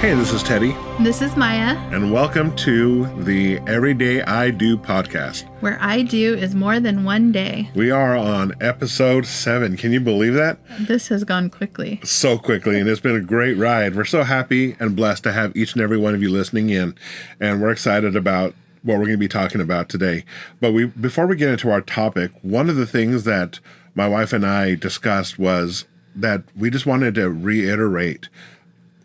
Hey, this is Teddy. This is Maya. And welcome to the Everyday I Do podcast, where I do is more than one day. We are on episode 7. Can you believe that? This has gone quickly. So quickly, and it's been a great ride. We're so happy and blessed to have each and every one of you listening in, and we're excited about what we're going to be talking about today. But before we get into our topic, one of the things that my wife and I discussed was that we just wanted to reiterate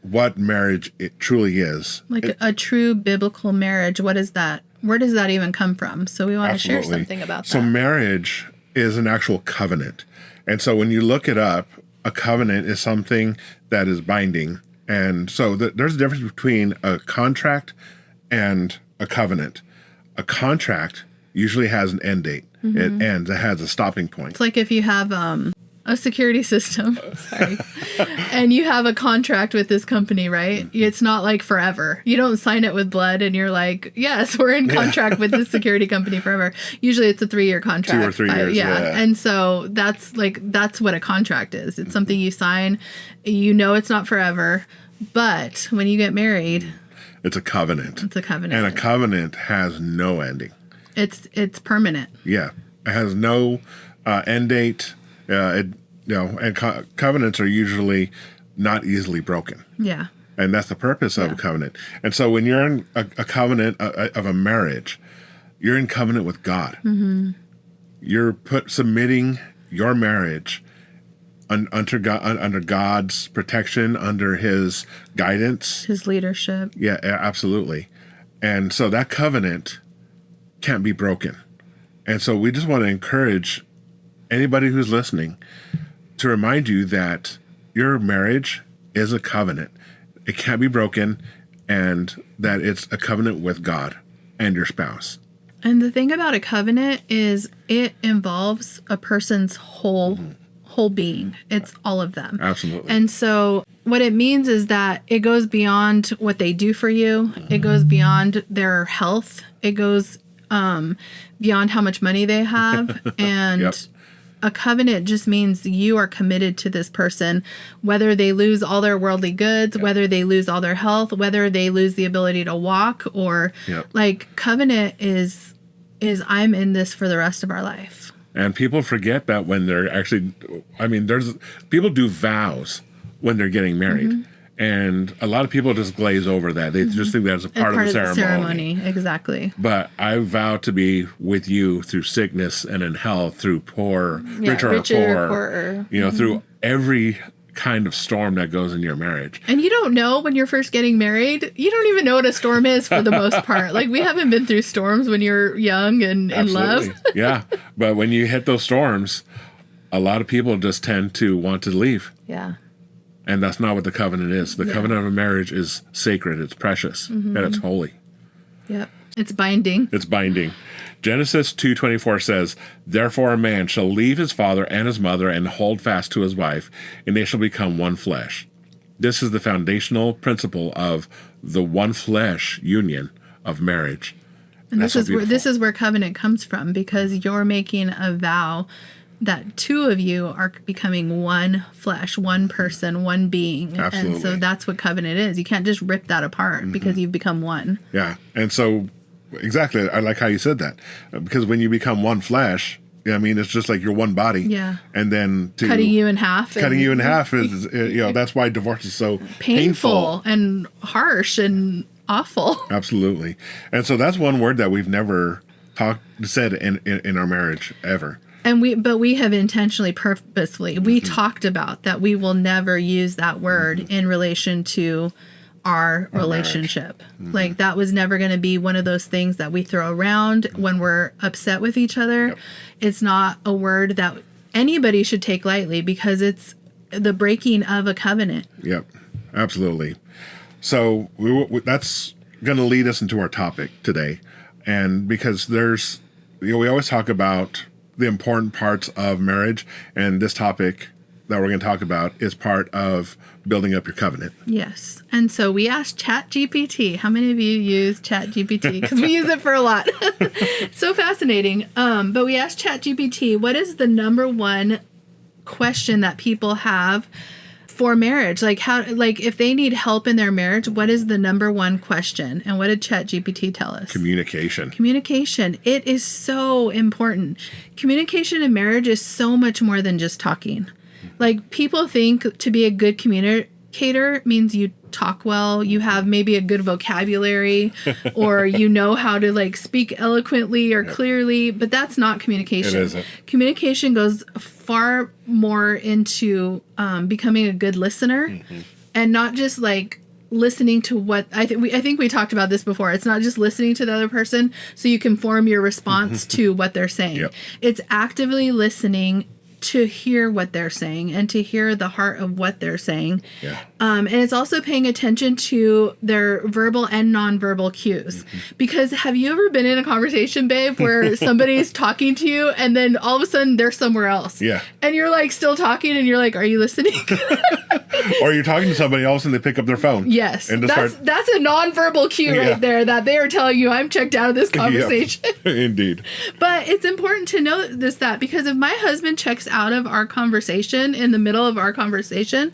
what marriage it truly is. Like a true biblical marriage. What is that? Where does that even come from? So we want to share something about that. So marriage is an actual covenant. And so when you look it up, a covenant is something that is binding. And so there's a difference between a contract and a covenant. A contract usually has an end date. Mm-hmm. It ends. It has a stopping point. It's like if you have a security system, and you have a contract with this company, right? It's not like forever. You don't sign it with blood and you're like, yes, we're in contract with this security company forever. Usually it's a 3-year contract. 2 or 3 years, yeah. And so that's what a contract is. It's something you sign. You know it's not forever, but when you get married, it's a covenant. It's a covenant. And a covenant has no ending. It's permanent. Yeah. It has no end date. Covenants are usually not easily broken. Yeah. And that's the purpose of a covenant. And so when you're in a covenant of a marriage, you're in covenant with God. Mm-hmm. You're submitting your marriage under God's protection, under His guidance. His leadership. Yeah, absolutely. And so that covenant can't be broken. And so we just want to encourage anybody who's listening to remind you that your marriage is a covenant. It can't be broken, and that it's a covenant with God and your spouse. And the thing about a covenant is it involves a person's whole being. It's all of them. Absolutely. And so what it means is that it goes beyond what they do for you. It goes beyond their health. It goes beyond how much money they have. And Yep. A covenant just means you are committed to this person, whether they lose all their worldly goods, whether they lose all their health, whether they lose the ability to walk, or covenant is I'm in this for the rest of our life. And people forget that when they're actually, people do vows when they're getting married. Mm-hmm. And a lot of people just glaze over that. They just think that's a part of the ceremony. Exactly. But I vow to be with you through sickness and in health, through richer or poorer. Through every kind of storm that goes in your marriage. And you don't know when you're first getting married. You don't even know what a storm is for the most part. Like, we haven't been through storms when you're young and in love. Yeah. But when you hit those storms, a lot of people just tend to want to leave. Yeah. And that's not what the covenant is. The covenant of a marriage is sacred, it's precious, and it's holy. Yep. It's binding. It's binding. Genesis 2:24 says, "Therefore a man shall leave his father and his mother and hold fast to his wife, and they shall become one flesh." This is the foundational principle of the one flesh union of marriage. And this is where covenant comes from, because you're making a vow that two of you are becoming one flesh, one person, one being. Absolutely. And so that's what covenant is. You can't just rip that apart because you've become one. Yeah. And so, exactly, I like how you said that. Because when you become one flesh, it's just like you're one body. Yeah. And then cutting you in half. Cutting you in half is, that's why divorce is so painful and harsh and awful. Absolutely. And so that's one word that we've never said in our marriage ever. But we have intentionally, purposefully, we talked about that we will never use that word in relation to our relationship. Like, that was never going to be one of those things that we throw around when we're upset with each other. Yep. It's not a word that anybody should take lightly, because it's the breaking of a covenant. Yep, absolutely. So that's going to lead us into our topic today. And because we always talk about the important parts of marriage, and this topic that we're going to talk about is part of building up your covenant. Yes. And so we asked ChatGPT. How many of you use ChatGPT? Because we use it for a lot. So fascinating. But we asked ChatGPT, what is the number one question that people have for marriage. Like if they need help in their marriage, what is the number one question? And what did ChatGPT tell us? Communication. Communication. It is so important. Communication in marriage is so much more than just talking. Like, people think to be a good communicator means you talk well, you have maybe a good vocabulary, or you know how to like speak eloquently or clearly, but that's not communication. It isn't. Communication goes far more into becoming a good listener, and not just like listening to what I think we talked about this before. It's not just listening to the other person so you can form your response to what they're saying. Yep. It's actively listening to hear what they're saying and to hear the heart of what they're saying. Yeah. And it's also paying attention to their verbal and nonverbal cues. Because have you ever been in a conversation, babe, where somebody's talking to you and then all of a sudden they're somewhere else? Yeah. And you're like still talking and you're like, are you listening? Or you're talking to somebody, all of a sudden they pick up their phone. Yes. And That's a nonverbal cue right there that they are telling you, I'm checked out of this conversation. Yep. Indeed. But it's important to know that because if my husband checks out of our conversation in the middle of our conversation,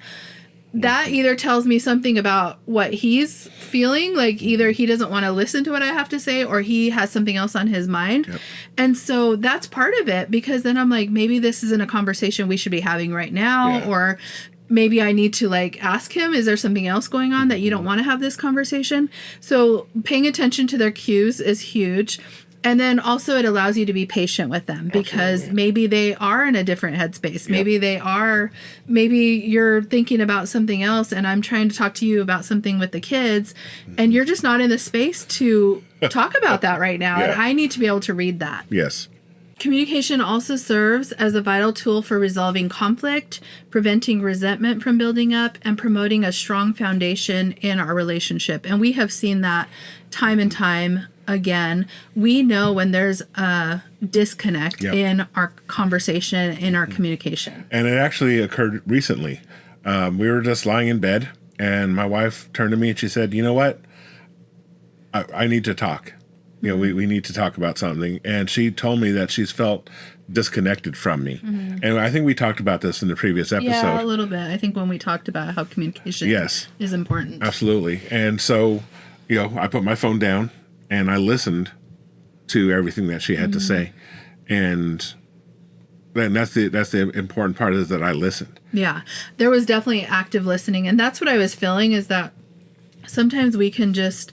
that either tells me something about what he's feeling, like either he doesn't want to listen to what I have to say or he has something else on his mind. Yep. And so that's part of it, because then I'm like, maybe this isn't a conversation we should be having right now, or maybe I need to like ask him, is there something else going on that you don't want to have this conversation? So paying attention to their cues is huge. And then also it allows you to be patient with them, because maybe they are in a different headspace. Yep. Maybe you're thinking about something else and I'm trying to talk to you about something with the kids and you're just not in the space to talk about that right now. And I need to be able to read that. Yes. Communication also serves as a vital tool for resolving conflict, preventing resentment from building up, and promoting a strong foundation in our relationship. And we have seen that time and time again. We know when there's a disconnect in our conversation, in our communication. And it actually occurred recently. We were just lying in bed, and my wife turned to me and she said, you know what? I need to talk. You know, we need to talk about something. And she told me that she's felt disconnected from me. And I think we talked about this in the previous episode. Yeah, a little bit. I think when we talked about how communication is important. Absolutely. And so, you know, I put my phone down and I listened to everything that she had to say. And then that's the important part, is that I listened. Yeah. There was definitely active listening. And that's what I was feeling, is that sometimes we can just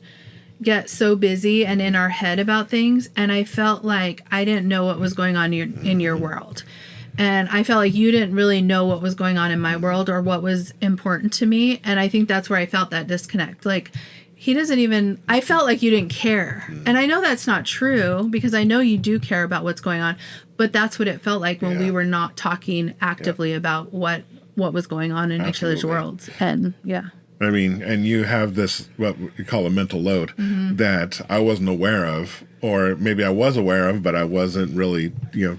get so busy and in our head about things, and I felt like I didn't know what was going on in your world, and I felt like you didn't really know what was going on in my world or what was important to me. And I think that's where I felt that disconnect. Like, I felt like you didn't care. And I know that's not true, because I know you do care about what's going on, but that's what it felt like when we were not talking actively about what was going on in each other's worlds. And I mean, and you have this, what we call a mental load, that I wasn't aware of, or maybe I was aware of, but I wasn't really,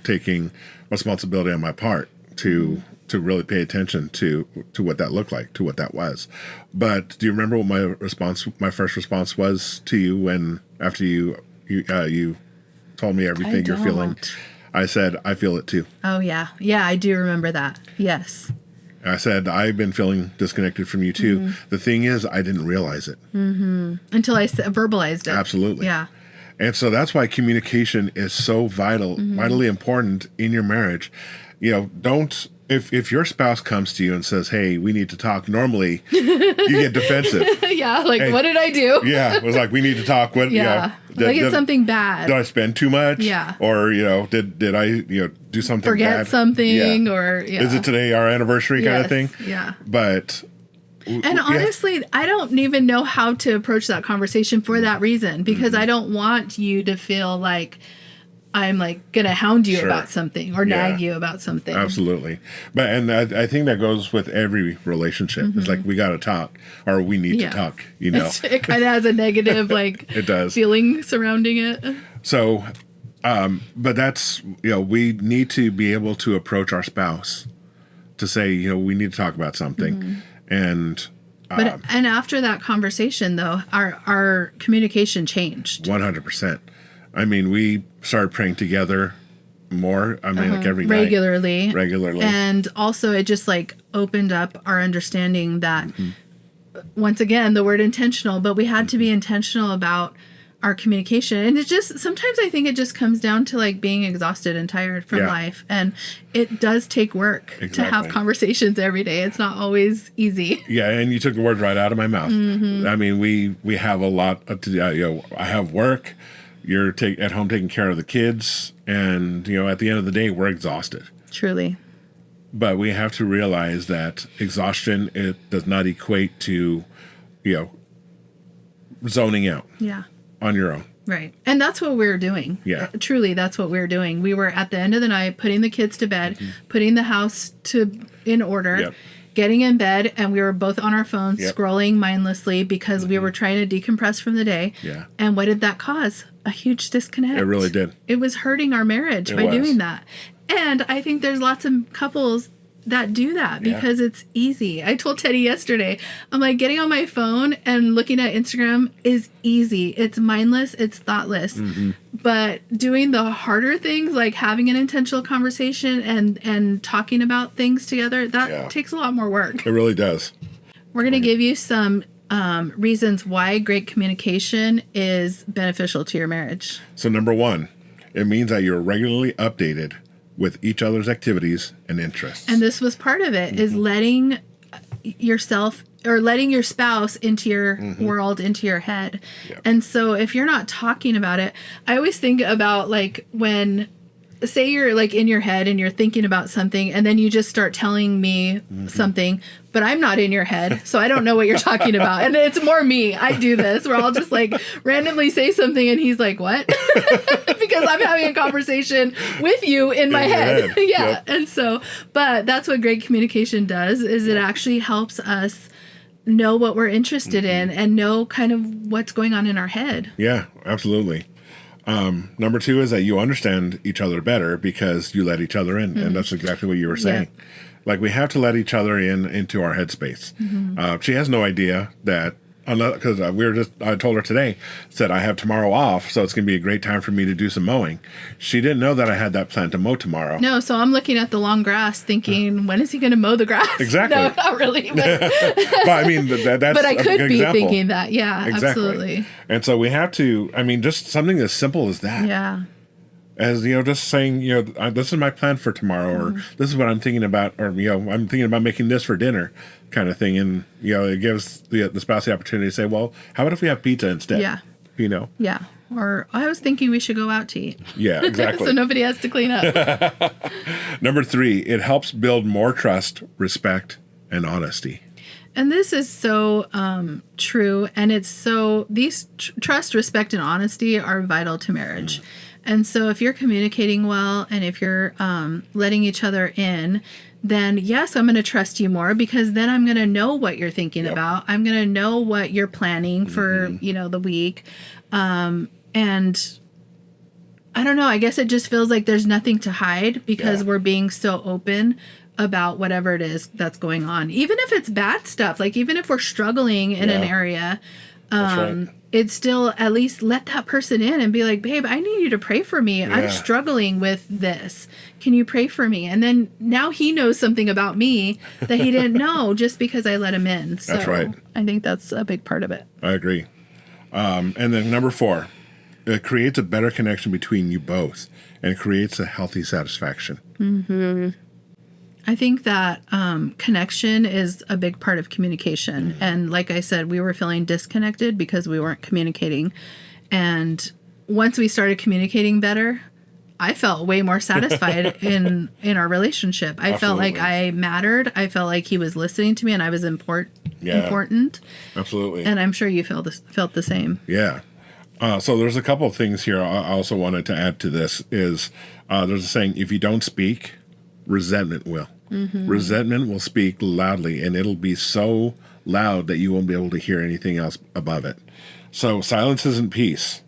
taking responsibility on my part to really pay attention to what that looked like, to what that was. But do you remember what my first response was to you after you told me everything you're feeling? I said, I feel it too. Oh, yeah. Yeah, I do remember that. Yes. I said, I've been feeling disconnected from you too. The thing is, I didn't realize it. Until I verbalized it. Absolutely. Yeah. And so that's why communication is so vitally important in your marriage. Don't, if your spouse comes to you and says, hey, we need to talk, normally you get defensive. Yeah, like, what did I do? Yeah, it was like, we need to talk. What? Yeah, like it's something bad. Did I spend too much? Yeah. Or, did I, do something Forget bad? something, or, Is it today our anniversary kind of thing? Yeah. But... And honestly, I don't even know how to approach that conversation for that reason, because I don't want you to feel like I'm like going to hound you about something or nag you about something. Absolutely. And I think that goes with every relationship. It's like, we got to talk, or we need to talk, It kind of has a negative, like, it does. feeling surrounding it. So, but that's, we need to be able to approach our spouse to say, we need to talk about something. And and after that conversation, though, our communication changed. 100%. I mean, we started praying together more. I mean, like every night. Regularly. Regularly. And also, it just like opened up our understanding that, once again, the word intentional, but we had to be intentional about our communication. And it just, sometimes I think it just comes down to like being exhausted and tired from life. And it does take work to have conversations every day. It's not always easy. Yeah. And you took the words right out of my mouth. I mean, we have a lot to do. I have work. You're at home taking care of the kids. And, at the end of the day, we're exhausted. Truly. But we have to realize that exhaustion, it does not equate to, zoning out. Yeah. On your own. Right. And that's what we're doing. Yeah. Truly, that's what we're doing. We were at the end of the night putting the kids to bed, putting the house in order, getting in bed, and we were both on our phones scrolling mindlessly because we were trying to decompress from the day. Yeah. And what did that cause? A huge disconnect. It really did. It was hurting our marriage by doing that. And I think there's lots of couples that do that because it's easy. I told Teddy yesterday, I'm like, getting on my phone and looking at Instagram is easy. It's mindless. It's thoughtless. But doing the harder things, like having an intentional conversation and talking about things together, that takes a lot more work. It really does. We're going to give you some reasons why great communication is beneficial to your marriage. So number 1, it means that you're regularly updated with each other's activities and interests. And this was part of it, is letting yourself or letting your spouse into your world, into your head. Yep. And so if you're not talking about it, I always think about like when, say you're like in your head and you're thinking about something and then you just start telling me something, but I'm not in your head, so I don't know what you're talking about. And it's more me. I do this where I'll just like randomly say something and he's like, what? Because I'm having a conversation with you in my head. Yeah. Yep. And so, but that's what great communication does, is it actually helps us know what we're interested in and know kind of what's going on in our head. Yeah, absolutely. Number 2 is that you understand each other better because you let each other in. And that's exactly what you were saying. Yeah. Like, we have to let each other into our headspace. She has no idea that, because I told her today, said I have tomorrow off, so it's going to be a great time for me to do some mowing. She didn't know that I had that plan to mow tomorrow. No, so I'm looking at the long grass thinking, when is he going to mow the grass? Exactly. No, not really. But, but I mean, that's but I could be example. Thinking that. Yeah, exactly. Absolutely. And so we have to, just something as simple as that. Yeah. As, just saying, this is my plan for tomorrow, or this is what I'm thinking about, or, I'm thinking about making this for dinner kind of thing. And, it gives the spouse the opportunity to say, well, how about if we have pizza instead? Yeah. Yeah. Or I was thinking we should go out to eat. Yeah, exactly. So nobody has to clean up. Number 3, it helps build more trust, respect, and honesty. And this is so true. And it's so, these trust, respect, and honesty are vital to marriage. And so if you're communicating well and if you're letting each other in, then yes, I'm going to trust you more, because then I'm going to know what you're thinking about. I'm going to know what you're planning for, the week. And I don't know, I guess it just feels like there's nothing to hide because we're being so open about whatever it is that's going on. Even if it's bad stuff, like even if we're struggling in an area, it's still, at least let that person in and be like, babe, I need you to pray for me. Yeah. I'm struggling with this. Can you pray for me? And then now he knows something about me that he didn't know just because I let him in. So that's right. I think that's a big part of it. I agree. And then number 4, it creates a better connection between you both and creates a healthy satisfaction. I think that connection is a big part of communication. And like I said, we were feeling disconnected because we weren't communicating. And once we started communicating better, I felt way more satisfied in our relationship. I felt like I mattered. I felt like he was listening to me and I was important. Absolutely. And I'm sure you felt the same. Yeah. So there's a couple of things here I also wanted to add to this is there's a saying, if you don't speak, resentment will. Resentment will speak loudly, and it'll be so loud that you won't be able to hear anything else above it. So silence isn't peace.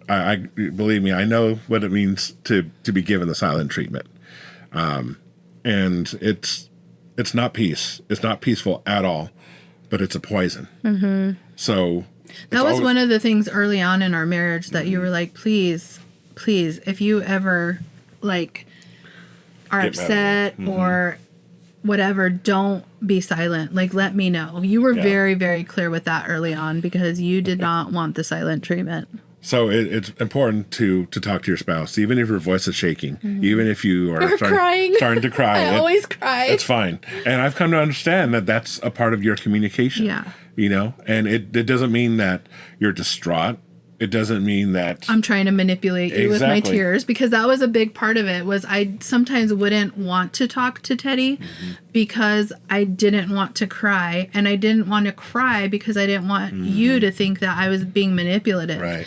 I believe me, I know what it means to be given the silent treatment. And it's not peace. It's not peaceful at all, but it's a poison. So that was one of the things early on in our marriage that you were like, please, if you ever like are upset or whatever, don't be silent. Like, let me know. You were very, very clear with that early on because you did not want the silent treatment. So it's important to talk to your spouse, even if your voice is shaking, even if you are crying. starting to cry. I always cry. It's fine. And I've come to understand that that's a part of your communication. Yeah. You know, and it doesn't mean that you're distraught. It doesn't mean that I'm trying to manipulate you with my tears, because that was a big part of it. Was I sometimes wouldn't want to talk to Teddy because I didn't want to cry, and I didn't want to cry because I didn't want you to think that I was being manipulative. Right.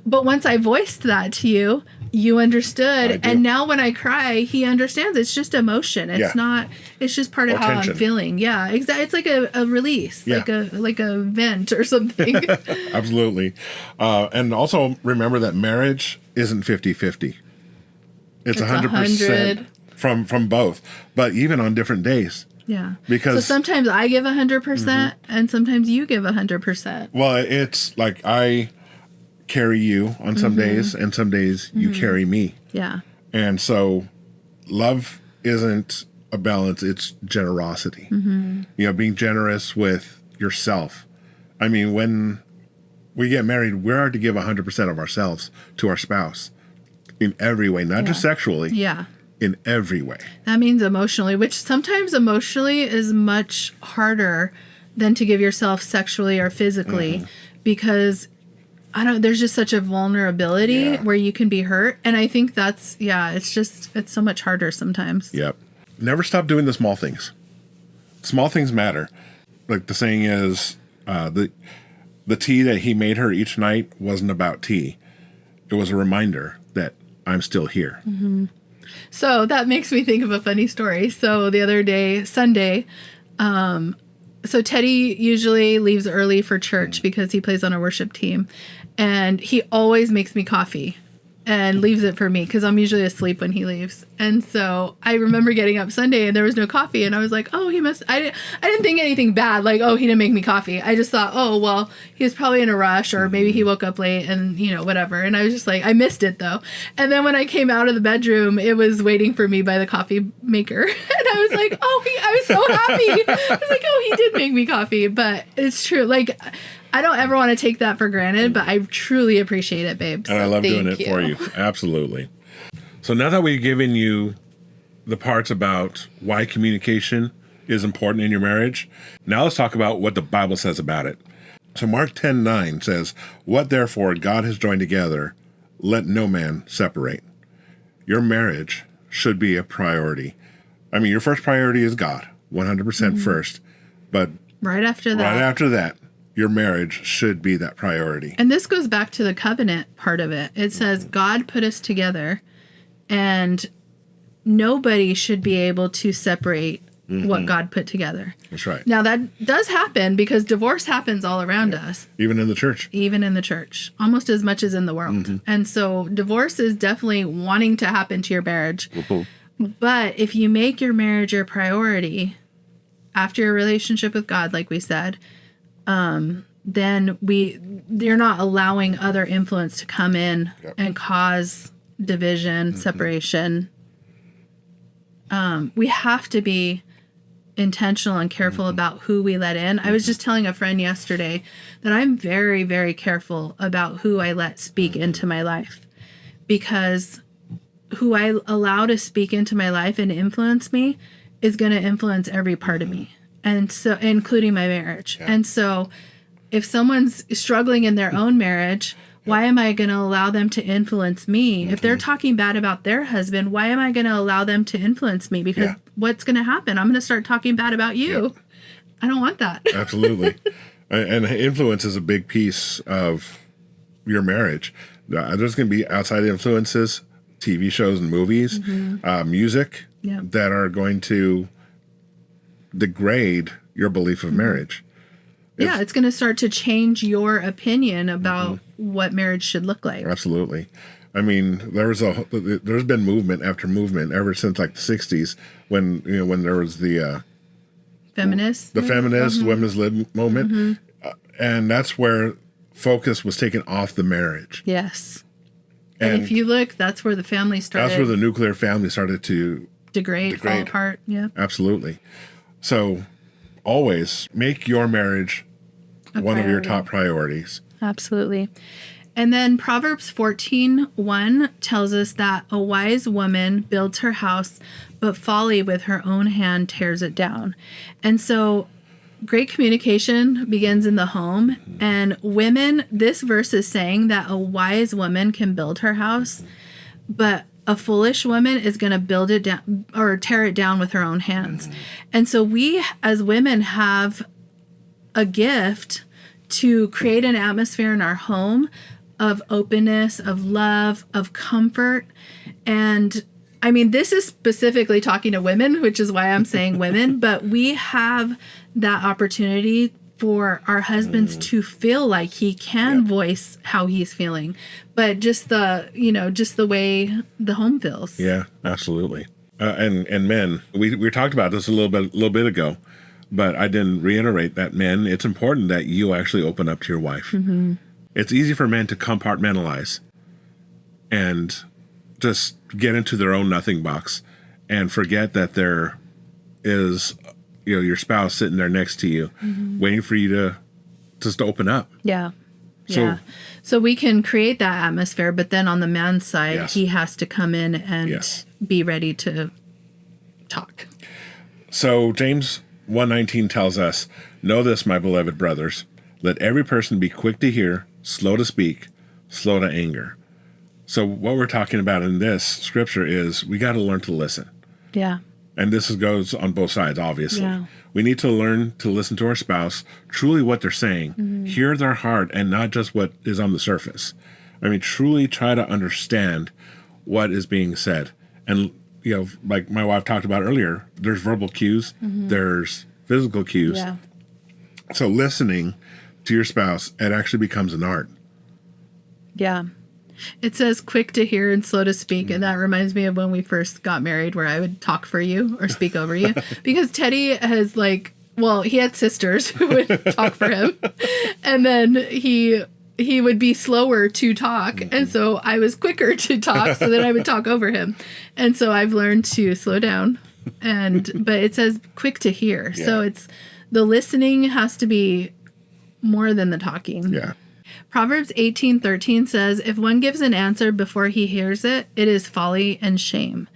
But once I voiced that to you, you understood. And now when I cry, he understands. It's just emotion. It's not, it's just part of how tension. I'm feeling. Yeah, exactly. It's like a release, like a vent or something. Absolutely. And also remember that marriage isn't 50-50. It's 100% from both, but even on different days. Yeah. Because so sometimes I give 100% and sometimes you give 100%. Well, it's like I carry you on some days, and some days you carry me. Yeah. And so love isn't a balance, it's generosity. You know, being generous with yourself. I mean, when we get married, we're to give 100% of ourselves to our spouse in every way, not just sexually. Yeah. In every way. That means emotionally, which sometimes emotionally is much harder than to give yourself sexually or physically, because there's just such a vulnerability where you can be hurt. And I think that's, it's so much harder sometimes. Yep. Never stop doing the small things. Small things matter. Like the saying is, the tea that he made her each night wasn't about tea. It was a reminder that I'm still here. So that makes me think of a funny story. So the other day, Sunday, so Teddy usually leaves early for church because he plays on a worship team. And he always makes me coffee and leaves it for me because I'm usually asleep when he leaves. And so I remember getting up Sunday and there was no coffee. And I was like, oh, I didn't think anything bad. Like, oh, he didn't make me coffee. I just thought, oh, well, he was probably in a rush or maybe he woke up late and, whatever. And I was just like, I missed it though. And then when I came out of the bedroom, it was waiting for me by the coffee maker. And I was like, I was so happy. I was like, oh, he did make me coffee. But it's true. Like, I don't ever want to take that for granted, but I truly appreciate it, babe. And I love doing it for you. Absolutely. So now that we've given you the parts about why communication is important in your marriage, now let's talk about what the Bible says about it. So Mark 10:9 says, "What therefore God has joined together, let no man separate." Your marriage should be a priority. I mean, your first priority is God, 100% first. But right after that, your marriage should be that priority. And this goes back to the covenant part of it. It says God put us together and nobody should be able to separate what God put together. That's right. Now that does happen because divorce happens all around us. Even in the church. Even in the church. Almost as much as in the world. And so divorce is definitely wanting to happen to your marriage. But if you make your marriage your priority after your relationship with God, like we said, then you're not allowing other influence to come in and cause division, separation. We have to be intentional and careful about who we let in. I was just telling a friend yesterday that I'm very, very careful about who I let speak into my life, because who I allow to speak into my life and influence me is going to influence every part of me. And so, including my marriage. And so if someone's struggling in their own marriage, why am I going to allow them to influence me? If they're talking bad about their husband, why am I going to allow them to influence me? Because what's going to happen? I'm going to start talking bad about you. I don't want that. Absolutely. And influence is a big piece of your marriage. There's going to be outside influences, TV shows and movies, music that are going to degrade your belief of marriage. It's going to start to change your opinion about what marriage should look like. Absolutely. I mean, there's been movement after movement ever since like the 60s when there was the feminist women's lib moment, and that's where focus was taken off the marriage. Yes. And if you look, that's where the family started. That's where the nuclear family started to degrade, fall Degrade. apart. Yeah. Absolutely. So always make your marriage one of your priority. top priorities. Absolutely. And then Proverbs 14:1 tells us that a wise woman builds her house, but folly with her own hand tears it down. And so great communication begins in the home. And women, this verse is saying that a wise woman can build her house, but a foolish woman is going to build it down or tear it down with her own hands. And so we as women have a gift to create an atmosphere in our home of openness, of love, of comfort. And I mean, this is specifically talking to women, which is why I'm saying women, but we have that opportunity for our husbands to feel like he can voice how he's feeling, but just the way the home feels. Yeah, absolutely. And men, we talked about this a little bit ago, but I didn't reiterate that men, it's important that you actually open up to your wife. Mm-hmm. It's easy for men to compartmentalize and just get into their own nothing box and forget that there is, your spouse sitting there next to you, waiting for you to just open up. Yeah. So, So we can create that atmosphere, but then on the man's side, Yes. he has to come in and Yes. be ready to talk. So James 1:19 tells us, "Know this, my beloved brothers, let every person be quick to hear, slow to speak, slow to anger." So what we're talking about in this scripture is we got to learn to listen. Yeah. And this goes on both sides, obviously. Yeah. We need to learn to listen to our spouse, truly what they're saying, hear their heart, and not just what is on the surface. I mean, truly try to understand what is being said. And, like my wife talked about earlier, there's verbal cues, there's physical cues. Yeah. So listening to your spouse, it actually becomes an art. Yeah. It says quick to hear and slow to speak. And that reminds me of when we first got married, where I would talk for you or speak over you. Because Teddy has he had sisters who would talk for him. And then he would be slower to talk. And so I was quicker to talk. So then I would talk over him. And so I've learned to slow down. But it says quick to hear. Yeah. So it's the listening has to be more than the talking. Yeah. Proverbs 18:13 says, if one gives an answer before he hears it, it is folly and shame.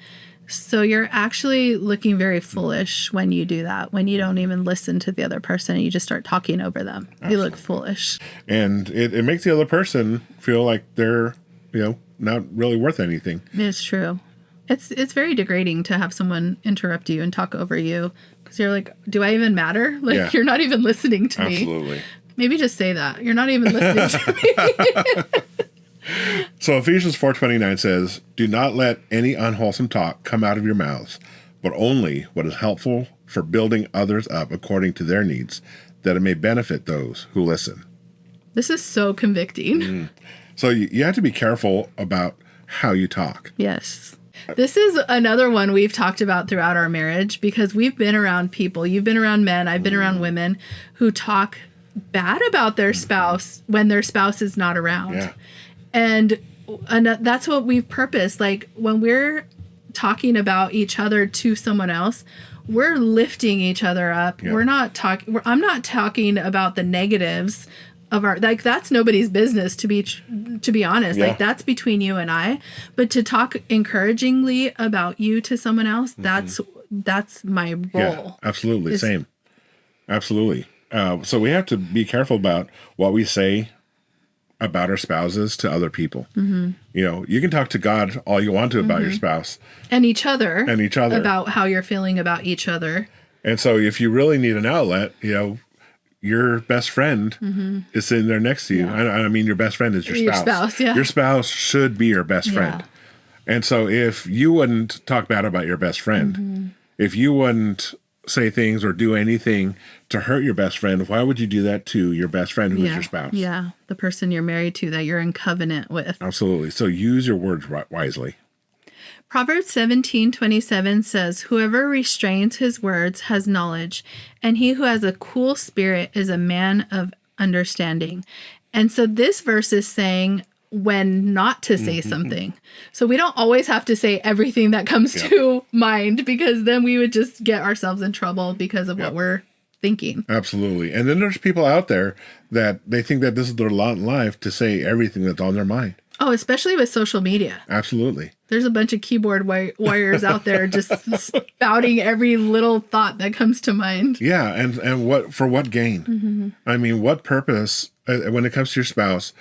So you're actually looking very foolish when you do that, when you don't even listen to the other person and you just start talking over them. Absolutely. You look foolish. And it makes the other person feel like they're, not really worth anything. It's true. It's very degrading to have someone interrupt you and talk over you because you're like, do I even matter? You're not even listening to me. Absolutely. Maybe just say that. You're not even listening to me. So Ephesians 4:29 says, "Do not let any unwholesome talk come out of your mouths, but only what is helpful for building others up according to their needs, that it may benefit those who listen." This is so convicting. So you have to be careful about how you talk. Yes. This is another one we've talked about throughout our marriage because we've been around people. You've been around men. I've been around women who talk bad about their spouse when their spouse is not around. Yeah. And that's what we've purposed. Like when we're talking about each other to someone else, we're lifting each other up. Yeah. We're not talking. I'm not talking about the negatives of our. That's nobody's business to be honest. Yeah. That's between you and I. But to talk encouragingly about you to someone else, that's my role. Yeah, absolutely. Same. Absolutely. So we have to be careful about what we say about our spouses to other people. Mm-hmm. You can talk to God all you want to about your spouse. And each other. About how you're feeling about each other. And so if you really need an outlet, your best friend is sitting there next to you. Yeah. I mean, your best friend is your spouse. Your spouse, yeah. Your spouse should be your best friend. And so if you wouldn't talk bad about your best friend, if you wouldn't say things or do anything to hurt your best friend, why would you do that to your best friend who is your spouse? Yeah, the person you're married to that you're in covenant with. Absolutely. So use your words wisely. Proverbs 17:27 says, whoever restrains his words has knowledge, and he who has a cool spirit is a man of understanding. And so this verse is saying when not to say something. So we don't always have to say everything that comes to mind, because then we would just get ourselves in trouble because of what we're thinking. Absolutely. And then there's people out there that they think that this is their lot in life to say everything that's on their mind. Oh, especially with social media. Absolutely. There's a bunch of keyboard warriors out there just spouting every little thought that comes to mind. Yeah, and what for what gain? I mean, what purpose when it comes to your spouse?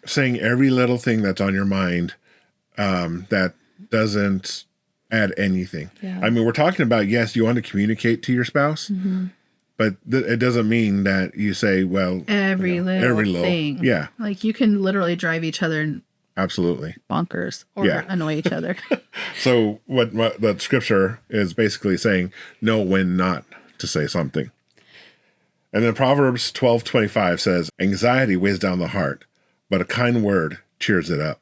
Saying every little thing that's on your mind that doesn't add anything. Yeah. I mean, we're talking about, yes, you want to communicate to your spouse, but it doesn't mean that you say, well, every little thing. Yeah. Like you can literally drive each other Absolutely bonkers or annoy each other. So what the scripture is basically saying, know when not to say something. And then Proverbs 12:25 says, anxiety weighs down the heart, but a kind word cheers it up.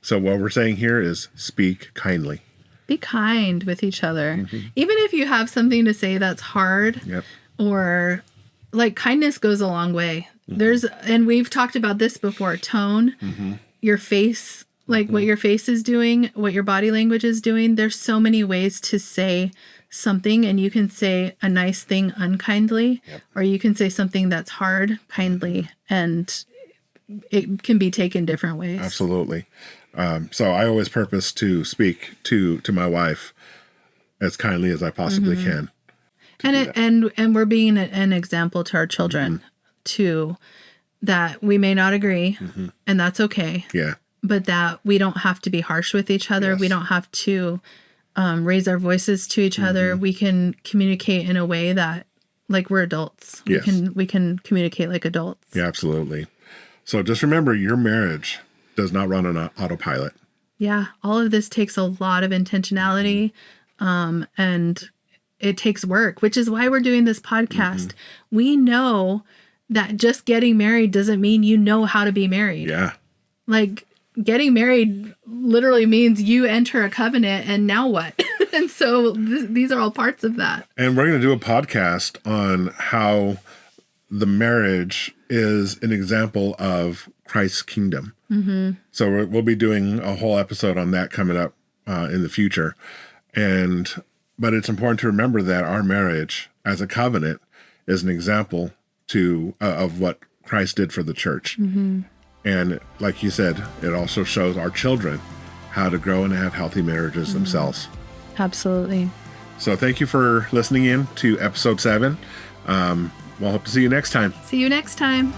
So what we're saying here is speak kindly. Be kind with each other. Even if you have something to say that's hard, or like kindness goes a long way. And we've talked about this before, tone, your face, like what your face is doing, what your body language is doing. There's so many ways to say something, and you can say a nice thing unkindly, or you can say something that's hard kindly, and it can be taken different ways. Absolutely. So I always purpose to speak to my wife as kindly as I possibly can. And we're being an example to our children too, that we may not agree, and that's okay. Yeah. But that we don't have to be harsh with each other. Yes. We don't have to raise our voices to each other. We can communicate in a way that, like, we're adults. Yes. We can communicate like adults. Yeah, absolutely. So just remember, your marriage does not run on autopilot. Yeah, all of this takes a lot of intentionality, and it takes work, which is why we're doing this podcast. We know that just getting married doesn't mean you know how to be married. Yeah. Like, getting married literally means you enter a covenant, and now what? And so these are all parts of that. And we're going to do a podcast on how the marriage is an example of Christ's kingdom. So we'll be doing a whole episode on that coming up in the future. But it's important to remember that our marriage as a covenant is an example of what Christ did for the church. And like you said, it also shows our children how to grow and have healthy marriages themselves. Absolutely. So thank you for listening in to episode 7. We'll hope to see you next time. See you next time.